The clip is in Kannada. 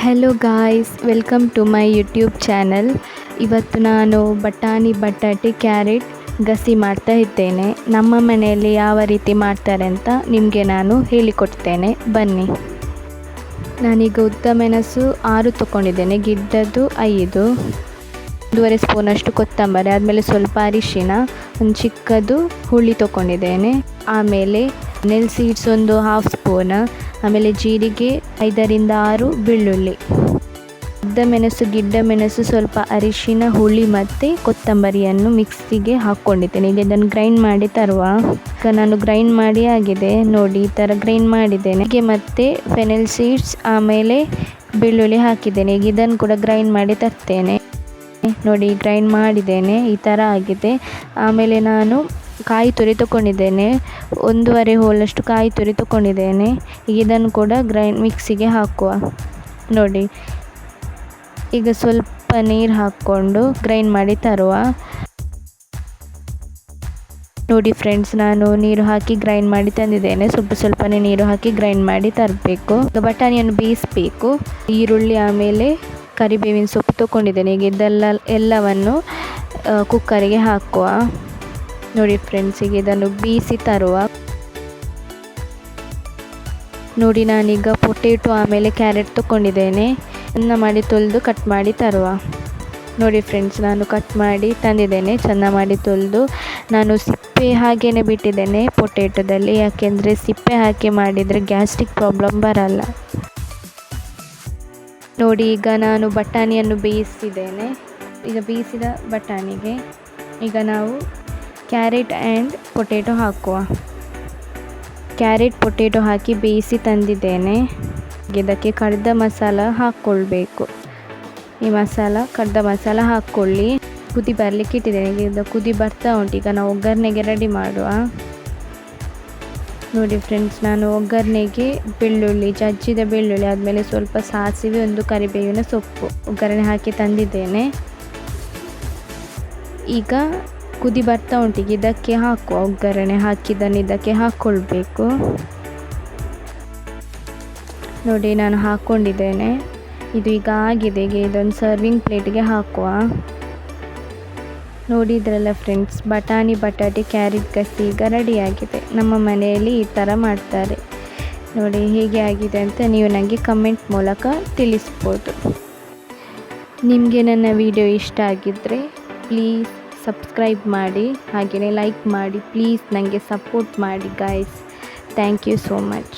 Hello guys, welcome to my YouTube channel. ಇವತ್ತು ನಾನು ಬಟಾಣಿ, ಬಟಾಟೆ, ಕ್ಯಾರೆಟ್ ಗಸಿ ಮಾಡ್ತಾ ಇದ್ದೇನೆ. ನಮ್ಮ ಮನೆಯಲ್ಲಿ ಯಾವ ರೀತಿ ಮಾಡ್ತಾರೆ ಅಂತ ನಿಮಗೆ ನಾನು ಹೇಳಿಕೊಡ್ತೇನೆ, ಬನ್ನಿ. ನಾನೀಗ ಉದ್ದ ಮೆಣಸು 6 ತೊಗೊಂಡಿದ್ದೇನೆ, ಗಿಡ್ಡದ್ದು 5, 1.5 ಸ್ಪೂನಷ್ಟು ಕೊತ್ತಂಬರಿ, ಆದಮೇಲೆ ಸ್ವಲ್ಪ ಅರಿಶಿನ, ಒಂದು ಚಿಕ್ಕದು ಹುಳಿ ತೊಗೊಂಡಿದ್ದೇನೆ, ಆಮೇಲೆ ನೆಲ್ ಸೀಡ್ಸ್ ಒಂದು 1/2 ಸ್ಪೂನ್, ಆಮೇಲೆ ಜೀರಿಗೆ 5ರಿಂದ 6 ಬೆಳ್ಳುಳ್ಳಿ, ಉದ್ದ ಮೆಣಸು, ಗಿಡ್ಡ ಮೆಣಸು, ಸ್ವಲ್ಪ ಅರಿಶಿನ, ಹುಳಿ ಮತ್ತು ಕೊತ್ತಂಬರಿಯನ್ನು ಮಿಕ್ಸಿಗೆ ಹಾಕ್ಕೊಂಡಿದ್ದೇನೆ. ಈಗ ಇದನ್ನು ಗ್ರೈಂಡ್ ಮಾಡಿ ತರುವ. ಈಗ ನಾನು ಗ್ರೈಂಡ್ ಮಾಡಿ ಆಗಿದೆ ನೋಡಿ, ಈ ಥರ ಗ್ರೈಂಡ್ ಮಾಡಿದ್ದೇನೆ. ಹೀಗೆ ಮತ್ತು ಫೆನೆಲ್ ಸೀಡ್ಸ್ ಆಮೇಲೆ ಬೆಳ್ಳುಳ್ಳಿ ಹಾಕಿದ್ದೇನೆ. ಈಗ ಇದನ್ನು ಕೂಡ ಗ್ರೈಂಡ್ ಮಾಡಿ ತರ್ತೇನೆ. ನೋಡಿ, ಗ್ರೈಂಡ್ ಮಾಡಿದ್ದೇನೆ, ಈ ಥರ ಆಗಿದೆ. ಆಮೇಲೆ ನಾನು ಕಾಯಿ ತುರಿ ತೊಗೊಂಡಿದ್ದೇನೆ, 1.5 ಹೋಲಷ್ಟು ಕಾಯಿ ತುರಿ ತೊಗೊಂಡಿದ್ದೇನೆ. ಈಗ ಇದನ್ನು ಕೂಡ ಮಿಕ್ಸಿಗೆ ಹಾಕುವ. ನೋಡಿ, ಈಗ ಸ್ವಲ್ಪ ನೀರು ಹಾಕ್ಕೊಂಡು ಗ್ರೈಂಡ್ ಮಾಡಿ ತರುವ. ನೋಡಿ ಫ್ರೆಂಡ್ಸ್, ನಾನು ನೀರು ಹಾಕಿ ಗ್ರೈಂಡ್ ಮಾಡಿ ತಂದಿದ್ದೇನೆ. ಸ್ವಲ್ಪನೇ ನೀರು ಹಾಕಿ ಗ್ರೈಂಡ್ ಮಾಡಿ ತರಬೇಕು. ಈಗ ಬಟಾಣಿಯನ್ನು ಬೇಯಿಸಬೇಕು. ಈರುಳ್ಳಿ ಆಮೇಲೆ ಕರಿಬೇವಿನ ಸೊಪ್ಪು ತೊಗೊಂಡಿದ್ದೇನೆ. ಈಗ ಎಲ್ಲವನ್ನು ಕುಕ್ಕರಿಗೆ ಹಾಕುವ. ನೋಡಿ ಫ್ರೆಂಡ್ಸ್, ಈಗ ಇದನ್ನು ಬೇಯಿಸಿ ತರುವ. ನೋಡಿ, ನಾನೀಗ ಪೊಟೇಟೊ ಆಮೇಲೆ ಕ್ಯಾರೆಟ್ ತೊಗೊಂಡಿದ್ದೇನೆ. ಚೆಂದ ಮಾಡಿ ತೊಳೆದು ಕಟ್ ಮಾಡಿ ತರುವ. ನೋಡಿ ಫ್ರೆಂಡ್ಸ್, ನಾನು ಕಟ್ ಮಾಡಿ ತಂದಿದ್ದೇನೆ, ಚೆಂದ ಮಾಡಿ ತೊಳೆದು. ನಾನು ಸಿಪ್ಪೆ ಹಾಗೇ ಬಿಟ್ಟಿದ್ದೇನೆ ಪೊಟೇಟೊದಲ್ಲಿ, ಯಾಕೆಂದರೆ ಸಿಪ್ಪೆ ಹಾಕಿ ಮಾಡಿದರೆ ಗ್ಯಾಸ್ಟ್ರಿಕ್ ಪ್ರಾಬ್ಲಮ್ ಬರಲ್ಲ. ನೋಡಿ, ಈಗ ನಾನು ಬಟಾಣಿಯನ್ನು ಬೇಯಿಸಿದ್ದೇನೆ. ಈಗ ಬೇಯಿಸಿದ ಬಟಾಣಿಗೆ ಈಗ ನಾವು ಕ್ಯಾರೆಟ್ ಆ್ಯಂಡ್ ಪೊಟೇಟೊ ಹಾಕುವ. ಕ್ಯಾರೆಟ್ ಪೊಟೇಟೊ ಹಾಕಿ ಬೇಯಿಸಿ ತಂದಿದ್ದೇನೆ. ಇದಕ್ಕೆ ಕಡ್ದ ಮಸಾಲ ಹಾಕ್ಕೊಳ್ಬೇಕು. ಈ ಕಡ್ದ ಮಸಾಲ ಹಾಕ್ಕೊಳ್ಳಿ. ಕುದಿ ಬರಲಿಕ್ಕೆ ಇಟ್ಟಿದ್ದೇನೆ. ಈಗ ಕುದಿ ಬರ್ತಾ ಉಂಟು. ಈಗ ನಾವು ಒಗ್ಗರಣೆಗೆ ರೆಡಿ ಮಾಡುವ. ನೋಡಿ ಫ್ರೆಂಡ್ಸ್, ನಾನು ಒಗ್ಗರಣೆಗೆ ಬೆಳ್ಳುಳ್ಳಿ, ಜಜ್ಜಿದ ಬೆಳ್ಳುಳ್ಳಿ, ಆದಮೇಲೆ ಸ್ವಲ್ಪ ಸಾಸಿವೆ, ಒಂದು ಕರಿಬೇವಿನ ಸೊಪ್ಪು ಒಗ್ಗರಣೆ ಹಾಕಿ ತಂದಿದ್ದೇನೆ. ಈಗ ಕುದಿ ಬರ್ತಾ ಉಂಟು. ಇದಕ್ಕೆ ಹಾಕುವ. ಒಗ್ಗರಣೆ ಹಾಕಿದ್ದನ್ನು ಇದಕ್ಕೆ ಹಾಕ್ಕೊಳ್ಬೇಕು. ನೋಡಿ, ನಾನು ಹಾಕ್ಕೊಂಡಿದ್ದೇನೆ. ಇದು ಈಗ ಆಗಿದೆ. ಈಗ ಇದೊಂದು ಸರ್ವಿಂಗ್ ಪ್ಲೇಟ್ಗೆ ಹಾಕುವ. ನೋಡಿದ್ರಲ್ಲ ಫ್ರೆಂಡ್ಸ್, ಬಟಾಣಿ, ಬಟಾಟೆ, ಕ್ಯಾರೆಟ್ ಗಸಿ ಈಗ ರೆಡಿಯಾಗಿದೆ. ನಮ್ಮ ಮನೆಯಲ್ಲಿ ಈ ಥರ ಮಾಡ್ತಾರೆ. ನೋಡಿ, ಹೇಗೆ ಆಗಿದೆ ಅಂತ ನೀವು ನನಗೆ ಕಮೆಂಟ್ ಮೂಲಕ ತಿಳಿಸ್ಬೋದು. ನಿಮಗೆ ನನ್ನ ವಿಡಿಯೋ ಇಷ್ಟ ಆಗಿದ್ದರೆ ಪ್ಲೀಸ್ ಸಬ್ಸ್ಕ್ರೈಬ್ ಮಾಡಿ, ಹಾಗೆಯೇ ಲೈಕ್ ಮಾಡಿ. ಪ್ಲೀಸ್ ನನಗೆ ಸಪೋರ್ಟ್ ಮಾಡಿ guys. Thank you so much.